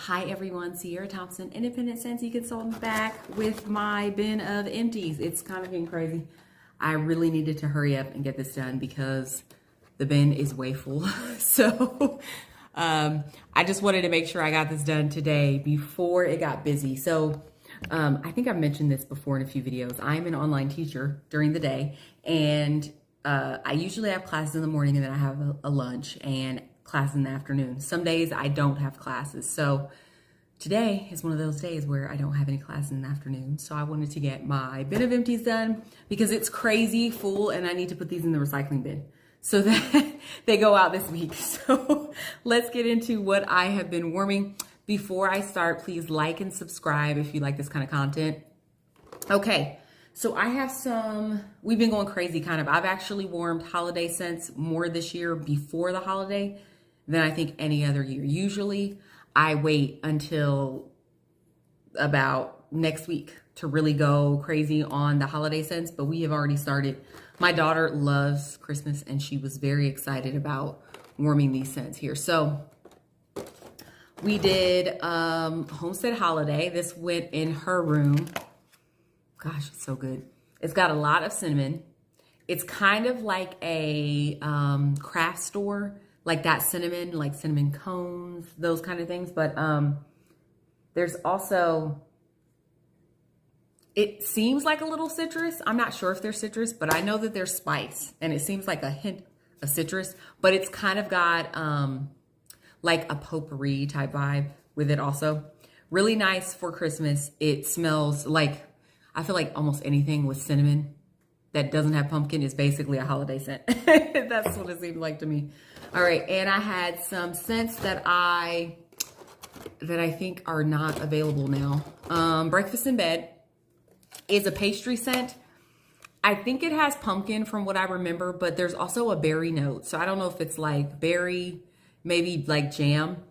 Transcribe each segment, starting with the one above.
Hi everyone, Sierra Thompson, independent Scentsy consultant, back with my bin of empties. It's kind of getting crazy. I really needed to hurry up and get this done because the bin is way full. So I just wanted to make sure I got this done today before it got busy. So I think I've mentioned this before in a few videos. I'm an online teacher during the day, and I usually have classes in the morning, and then I have a lunch and class in the afternoon. Some days I don't have classes. So today is one of those days where I don't have any classes in the afternoon. So I wanted to get my bin of empties done because it's crazy full and I need to put these in the recycling bin so that they go out this week. So let's get into what I have been warming. Before I start, please like and subscribe if you like this kind of content. Okay. So I have we've been going crazy kind of. I've actually warmed holiday scents more this year before the holiday than I think any other year. Usually I wait until about next week to really go crazy on the holiday scents, but we have already started. My daughter loves Christmas and she was very excited about warming these scents here. So we did Homestead Holiday. This went in her room. Gosh, it's so good. It's got a lot of cinnamon. It's kind of like a craft store, like that cinnamon, like cinnamon cones, those kind of things. But there's also, it seems like a little citrus. I'm not sure if there's citrus, but I know that there's spice. And it seems like a hint of citrus, but it's kind of got like a potpourri type vibe with it also. Really nice for Christmas. It smells like, I feel like almost anything with cinnamon that doesn't have pumpkin is basically a holiday scent. That's what it seemed like to me. All right, and I had some scents that I think are not available now. Breakfast in Bed is a pastry scent. I think it has pumpkin from what I remember, but there's also a berry note. So I don't know if it's like berry, maybe like jam.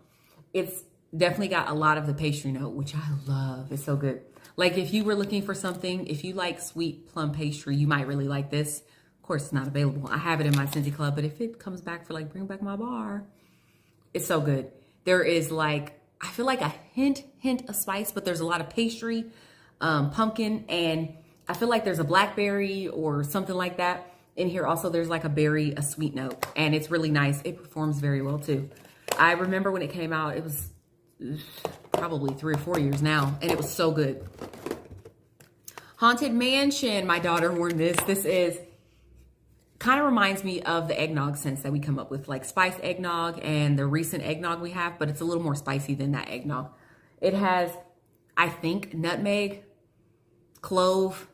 It's definitely got a lot of the pastry note, which I love. It's so good. Like if you were looking for something, if you like sweet plum pastry, you might really like this. Of course, it's not available. I have it in my Scentsy Club, but if it comes back for like, bring back my bar, it's so good. There is like, I feel like a hint of spice, but there's a lot of pastry, pumpkin, and I feel like there's a blackberry or something like that in here. Also, there's like a sweet note, and it's really nice. It performs very well too. I remember when it came out, it was probably 3 or 4 years now, and it was so good. Haunted Mansion, my daughter wore this. This is kind of reminds me of the eggnog scents that we come up with, like spiced eggnog and the recent eggnog we have, but it's a little more spicy than that eggnog. It has, I think, nutmeg, clove,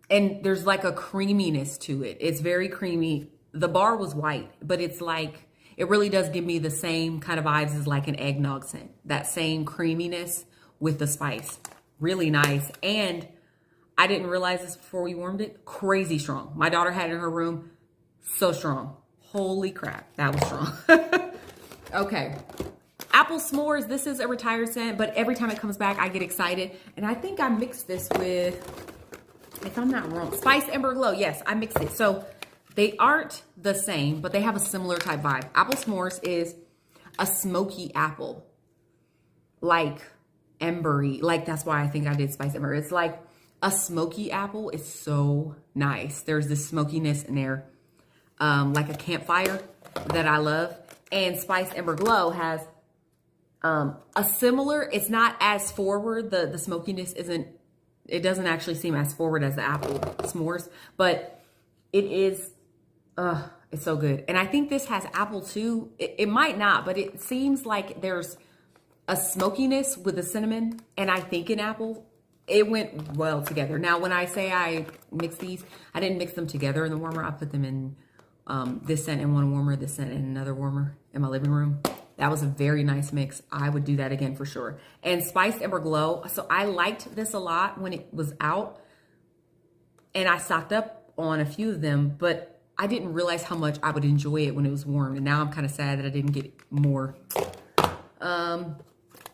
and there's like a creaminess to it. It's very creamy. The bar was white, but it's like, it really does give me the same kind of vibes as like an eggnog scent. That same creaminess with the spice. Really nice. And I didn't realize this before we warmed it. Crazy strong. My daughter had it in her room. So strong. Holy crap. That was strong. Okay. Apple S'mores. This is a retired scent, but every time it comes back, I get excited. And I think I mixed this with, if I'm not wrong, Spice Ember Glow. Yes, I mixed it. So they aren't the same, but they have a similar type vibe. Apple S'mores is a smoky apple, like embery. Like, that's why I think I did Spice Ember. It's like a smoky apple. It's so nice. There's this smokiness in there, like a campfire that I love. And Spice Ember Glow has a similar, it's not as forward. The smokiness isn't, it doesn't actually seem as forward as the Apple S'mores, but it is, it's so good. And I think this has apple too. It might not, but it seems like there's a smokiness with the cinnamon, and I think an apple. It went well together. Now, when I say I mix these, I didn't mix them together in the warmer. I put them in this scent in one warmer, this scent in another warmer in my living room. That was a very nice mix. I would do that again for sure. And Spiced Ember Glow. So I liked this a lot when it was out, and I stocked up on a few of them, but I didn't realize how much I would enjoy it when it was warm. And now I'm kind of sad that I didn't get more.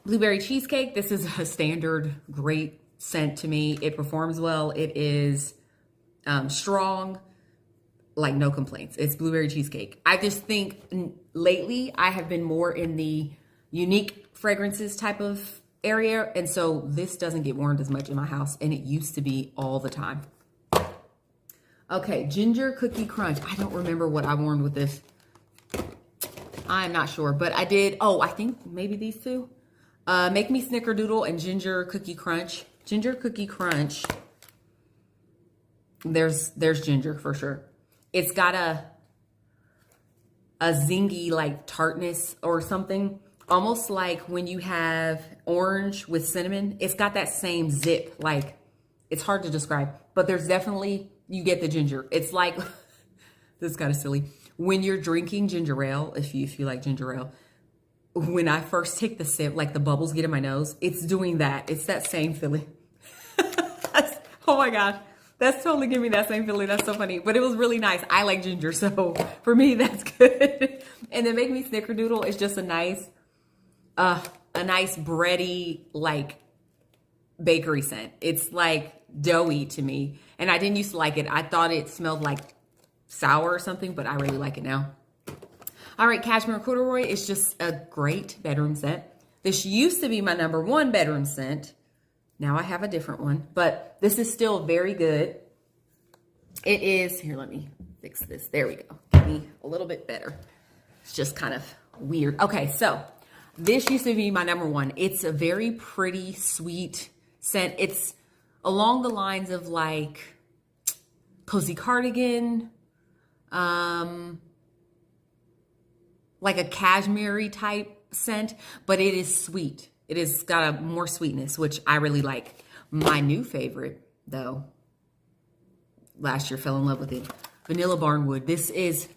Blueberry Cheesecake. This is a standard great scent to me. It performs well. It is strong, like no complaints. It's Blueberry Cheesecake. I just think lately I have been more in the unique fragrances type of area. And so this doesn't get worn as much in my house, and it used to be all the time. Okay, Ginger Cookie Crunch. I don't remember what I worn with this. I'm not sure, but I did. Oh, I think maybe these two. Make Me Snickerdoodle and Ginger Cookie Crunch. Ginger Cookie Crunch. There's ginger for sure. It's got a zingy like tartness or something. Almost like when you have orange with cinnamon. It's got that same zip. Like, it's hard to describe, but there's definitely, you get the ginger. It's like, this is kind of silly. When you're drinking ginger ale, if you like ginger ale, when I first take the sip, like the bubbles get in my nose, it's doing that. It's that same feeling. Oh my gosh. That's totally giving me that same feeling. That's so funny. But it was really nice. I like ginger, so for me, that's good. And then Make Me Snickerdoodle is just a nice bready, like, bakery scent. It's like doughy to me. And I didn't used to like it. I thought it smelled like sour or something, but I really like it now. All right, Cashmere Corduroy is just a great bedroom scent. This used to be my #1 bedroom scent. Now I have a different one, but this is still very good. It is, here, let me fix this. There we go. Get me a little bit better. It's just kind of weird. Okay, so this used to be my #1. It's a very pretty, sweet scent. It's along the lines of like Cozy Cardigan, like a cashmere type scent, but it is sweet. It has got a more sweetness, which I really like. My new favorite, though, last year fell in love with it, Vanilla Barnwood. This is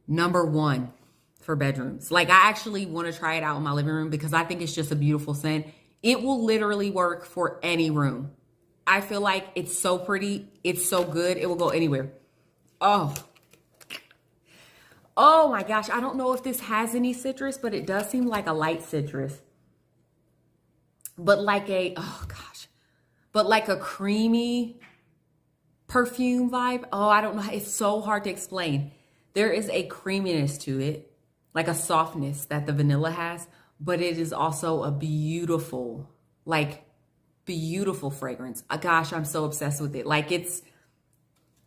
#1 for bedrooms. Like, I actually want to try it out in my living room because I think it's just a beautiful scent. It will literally work for any room. I feel like it's so pretty. It's so good. It will go anywhere. Oh my gosh. I don't know if this has any citrus, but it does seem like a light citrus. But like but like a creamy perfume vibe. Oh, I don't know. It's so hard to explain. There is a creaminess to it, like a softness that the vanilla has, but it is also a beautiful, like, beautiful fragrance. Gosh, I'm so obsessed with it. Like, it's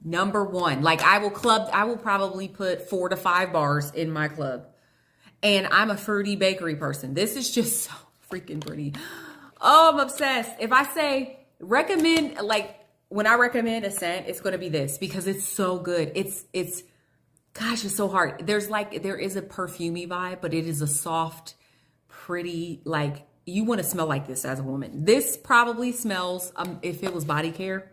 #1. Like, I will probably put 4 to 5 bars in my club. And I'm a fruity bakery person. This is just so freaking pretty. Oh, I'm obsessed. If I say recommend, like, when I recommend a scent, it's going to be this because it's so good. Gosh, it's so hard. There is a perfumey vibe, but it is a soft, pretty, like, you want to smell like this as a woman. This probably smells, if it was body care,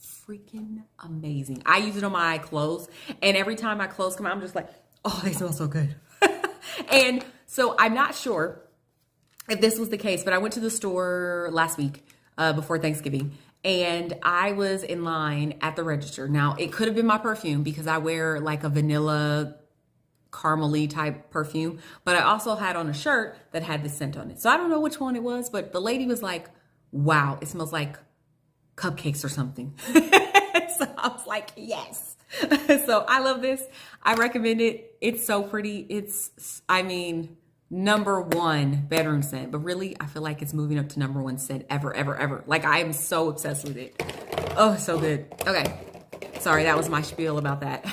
freaking amazing. I use it on my clothes, and every time my clothes come out, I'm just like, oh, they smell so good. And so I'm not sure if this was the case, but I went to the store last week before Thanksgiving, and I was in line at the register. Now, it could have been my perfume because I wear like a vanilla caramely type perfume, but I also had on a shirt that had this scent on it. So I don't know which one it was, but the lady was like, wow, it smells like cupcakes or something. So I was like, yes. So I love this. I recommend it. It's so pretty. It's, I mean, #1 bedroom scent, but really I feel like it's moving up to #1 scent ever. Like, I am so obsessed with it. Oh, so good. Okay. Sorry, that was my spiel about that.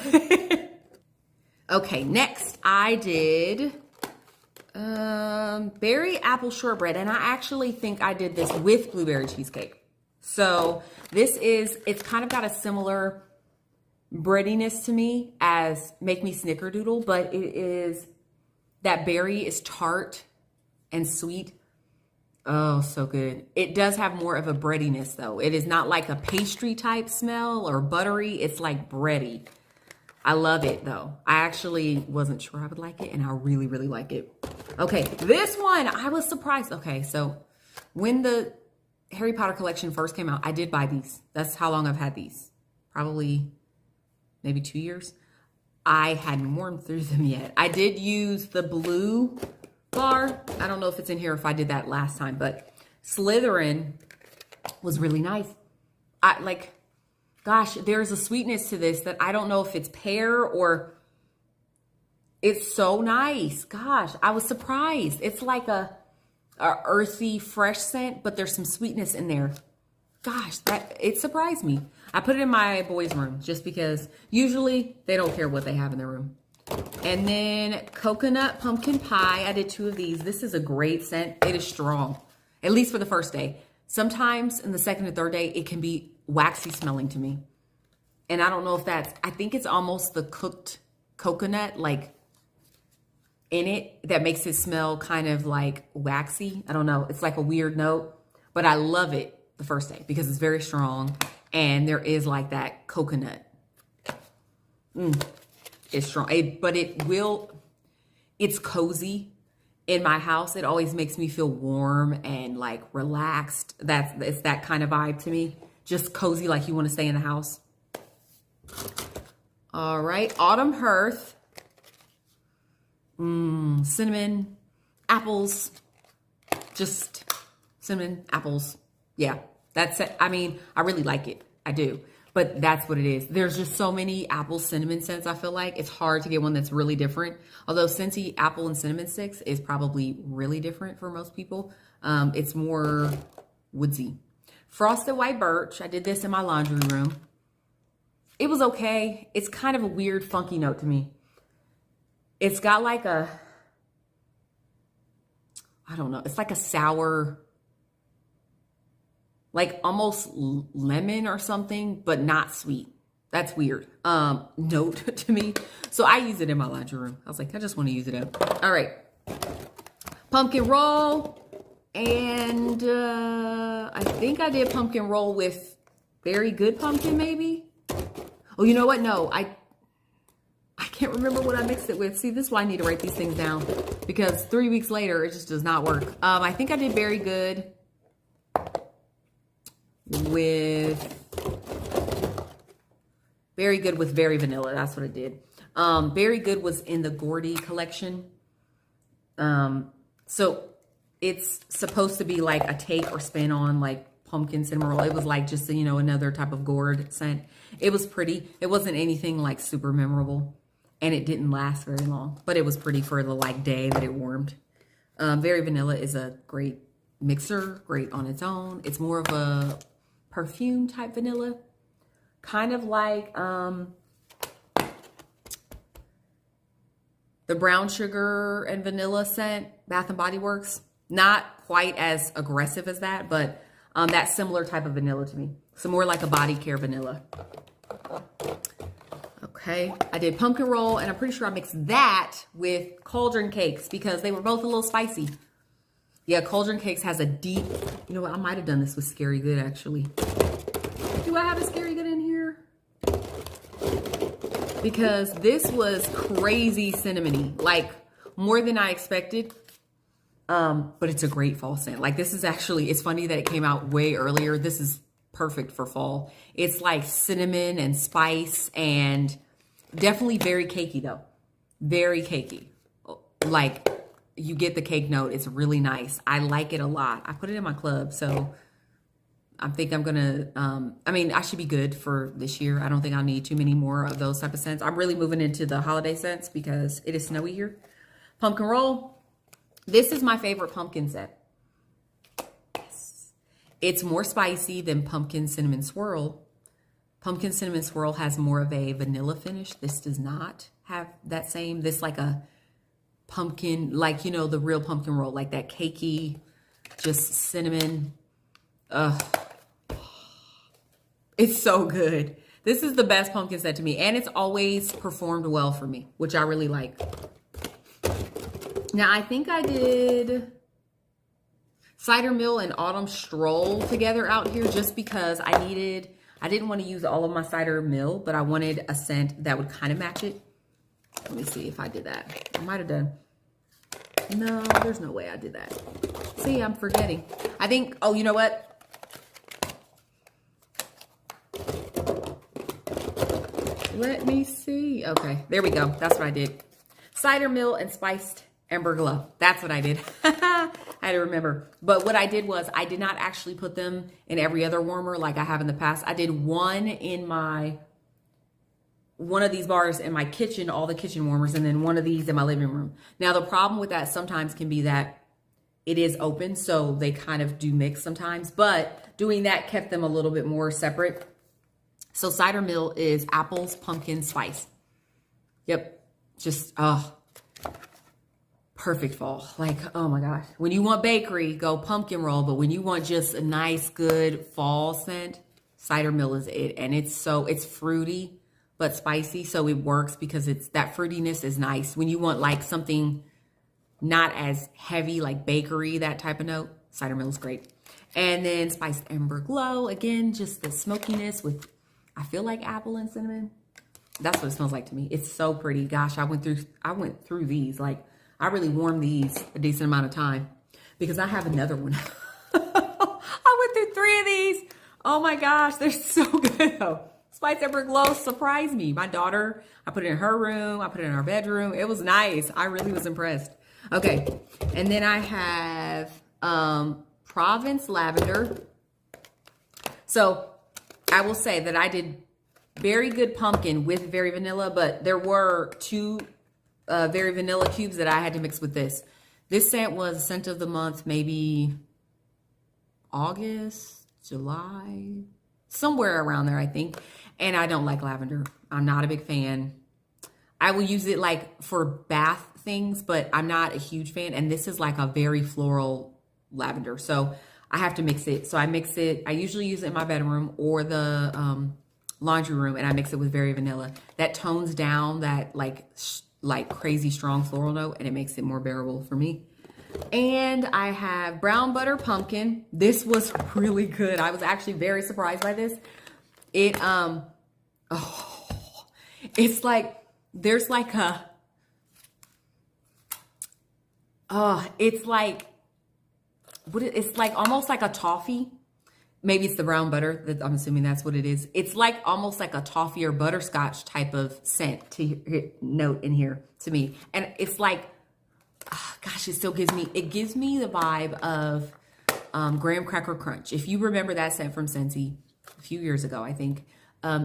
Okay, next I did berry apple shortbread, and I actually think I did this with blueberry cheesecake. So this is, it's kind of got a similar breadiness to me as Make Me Snickerdoodle, but it is, that berry is tart and sweet. Oh, so good. It does have more of a breadiness though. It is not like a pastry type smell or buttery. It's like bready. I love it though. I actually wasn't sure I would like it, and I really, really like it. Okay, this one, I was surprised. Okay, so when the Harry Potter collection first came out, I did buy these. That's how long I've had these. Probably maybe 2 years. I hadn't worn through them yet. I did use the blue bar. I don't know if it's in here, if I did that last time, but Slytherin was really nice. Gosh, there's a sweetness to this that I don't know if it's pear or It's so nice. Gosh, I was surprised. It's like a earthy, fresh scent, but there's some sweetness in there. Gosh, it surprised me. I put it in my boys' room just because usually they don't care what they have in their room. And then coconut pumpkin pie. I did 2 of these. This is a great scent. It is strong, at least for the first day. Sometimes in the second and third day, it can be waxy smelling to me. And I don't know if I think it's almost the cooked coconut, like in it, that makes it smell kind of like waxy. I don't know. It's like a weird note, but I love it the first day because it's very strong and there is like that coconut. It's strong, but it's cozy in my house. It always makes me feel warm and like relaxed. It's that kind of vibe to me. Just cozy, like you want to stay in the house. All right, Autumn Hearth. Cinnamon, apples, just cinnamon, apples. Yeah, that's it. I mean, I really like it. I do. But that's what it is. There's just so many apple cinnamon scents, I feel like. It's hard to get one that's really different. Although Scentsy apple and cinnamon sticks is probably really different for most people. It's more woodsy. Frosted White Birch. I did this in my laundry room. It was okay. It's kind of a weird, funky note to me. It's got like I don't know. It's like a sour, like almost lemon or something, but not sweet. That's weird. Note to me. So I use it in my laundry room. I was like, I just want to use it up. All right. Pumpkin roll. And I think I did pumpkin roll with Very Good Pumpkin, maybe. Oh, you know what? No, I can't remember what I mixed it with. See, this is why I need to write these things down because 3 weeks later, it just does not work. I think I did Very Good with Very Vanilla. That's what I did. Very Good was in the Gordy collection. So it's supposed to be like a take or spin on like pumpkin cinnamon roll. It was like just, you know, another type of gourd scent. It was pretty. It wasn't anything like super memorable. And it didn't last very long, but it was pretty for the like day that it warmed. Very Vanilla is a great mixer, great on its own. It's more of a perfume type vanilla, kind of like the brown sugar and vanilla scent, Bath and Body Works. Not quite as aggressive as that, but that similar type of vanilla to me. So more like a body care vanilla. Okay, I did pumpkin roll, and I'm pretty sure I mixed that with cauldron cakes because they were both a little spicy. Yeah, cauldron cakes has a deep, you know what, I might have done this with Scary Good, actually. Do I have a Scary Good in here? Because this was crazy cinnamony, like more than I expected. But it's a great fall scent. Like this is actually, it's funny that it came out way earlier. This is perfect for fall. It's like cinnamon and spice and definitely very cakey though. Very cakey. Like you get the cake note. It's really nice. I like it a lot. I put it in my club. So I think I'm going to, I mean, I should be good for this year. I don't think I'll need too many more of those type of scents. I'm really moving into the holiday scents because it is snowy here. Pumpkin roll. This is my favorite pumpkin scent. It's more spicy than pumpkin cinnamon swirl. Pumpkin cinnamon swirl has more of a vanilla finish. This does not have that same, this like a pumpkin, like, you know, the real pumpkin roll, like that cakey, just cinnamon. It's so good. This is the best pumpkin scent to me. And it's always performed well for me, which I really like. Now, I think I did Cider Mill and Autumn Stroll together out here just because I didn't want to use all of my Cider Mill, but I wanted a scent that would kind of match it. Let me see if I did that. I might have done. No, there's no way I did that. See, I'm forgetting. I think, oh, you know what? Let me see. Okay, there we go. That's what I did. Cider Mill and Spiced Amber Glow. That's what I did. I had to remember. But what I did was I did not actually put them in every other warmer like I have in the past. I did one in my one of these bars in my kitchen, all the kitchen warmers, and then one of these in my living room. Now, the problem with that sometimes can be that it is open, so they kind of do mix sometimes, but doing that kept them a little bit more separate. So cider mill is apples, pumpkin, spice. Yep, just, perfect fall. Like, oh my gosh. When you want bakery, go pumpkin roll, but when you want just a nice, good fall scent, cider mill is it. And it's fruity, but spicy, so it works because that fruitiness is nice. When you want like something not as heavy, like bakery, that type of note, cider mill is great. And then spiced amber glow, again, just the smokiness with, I feel like apple and cinnamon. That's what it smells like to me. It's so pretty. Gosh, I went through these. Like, I really warmed these a decent amount of time because I have another one. I went through 3 of these. Oh my gosh, they're so good though. Spiced Amber Glow surprised me. My daughter, I put it in her room. I put it in our bedroom. It was nice. I really was impressed. Okay, and then I have Provence Lavender. So I will say that I did very good pumpkin with Very Vanilla, but there were 2 Very Vanilla cubes that I had to mix with this. This scent was scent of the month, maybe August, July, somewhere around there, I think. And I don't like lavender. I'm not a big fan. I will use it like for bath things, but I'm not a huge fan. And this is like a very floral lavender. So I have to mix it. So I mix it. I usually use it in my bedroom or the laundry room, and I mix it with Very Vanilla. That tones down that like crazy strong floral note, and it makes it more bearable for me. And I have Brown Butter Pumpkin. This was really good. I was actually very surprised by this. It's like, there's like it's like almost like a toffee. Maybe it's the brown butter. I'm assuming that's what it is. It's like almost like a toffee or butterscotch type of scent to note in here to me. And it's like, gosh, it gives me the vibe of Graham Cracker Crunch. If you remember that scent from Scentsy a few years ago, I think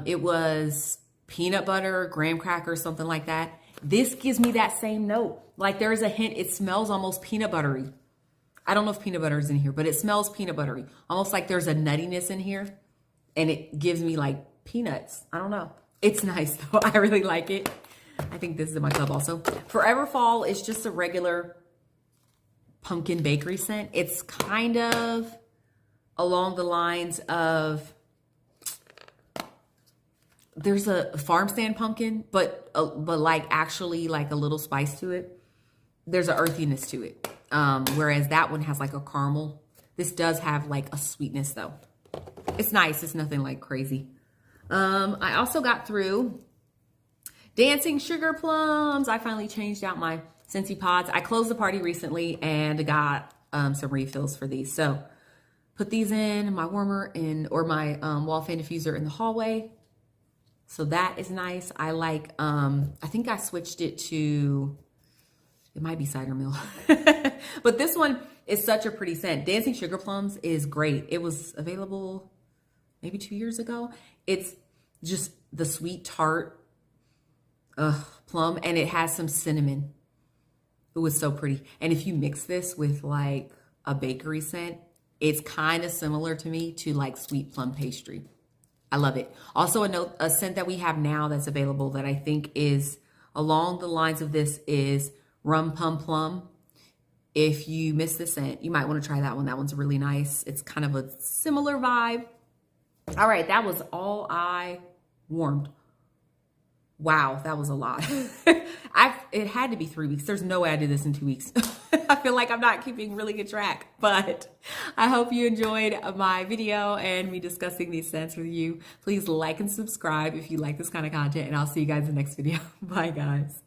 it was peanut butter, graham cracker, something like that. This gives me that same note. Like there is a hint, it smells almost peanut buttery. I don't know if peanut butter is in here, but it smells peanut buttery. Almost like there's a nuttiness in here, and it gives me like peanuts. I don't know. It's nice though. I really like it. I think this is in my club also. Forever Fall is just a regular pumpkin bakery scent. It's kind of along the lines of, there's a farm stand pumpkin, but like actually like a little spice to it. There's an earthiness to it. Whereas that one has like a caramel. This does have like a sweetness though. It's nice. It's nothing like crazy. I also got through Dancing Sugar Plums. I finally changed out my Scentsy pods. I closed the party recently and got some refills for these. So put these in my warmer or my wall fan diffuser in the hallway. So that is nice. I like, I think I switched it to, it might be cider mill. But this one is such a pretty scent. Dancing Sugar Plums is great. It was available maybe 2 years ago. It's just the sweet tart plum, and it has some cinnamon. It was so pretty. And if you mix this with like a bakery scent, it's kind of similar to me to like sweet plum pastry. I love it. Also a scent that we have now that's available that I think is along the lines of this is Rum Pum Plum. If you miss the scent, you might want to try that one. That one's really nice. It's kind of a similar vibe. All right, that was all I warmed. Wow, that was a lot. It had to be 3 weeks. There's no way I did this in 2 weeks. I feel like I'm not keeping really good track, but I hope you enjoyed my video and me discussing these scents with you. Please like and subscribe if you like this kind of content, and I'll see you guys in the next video. Bye, guys.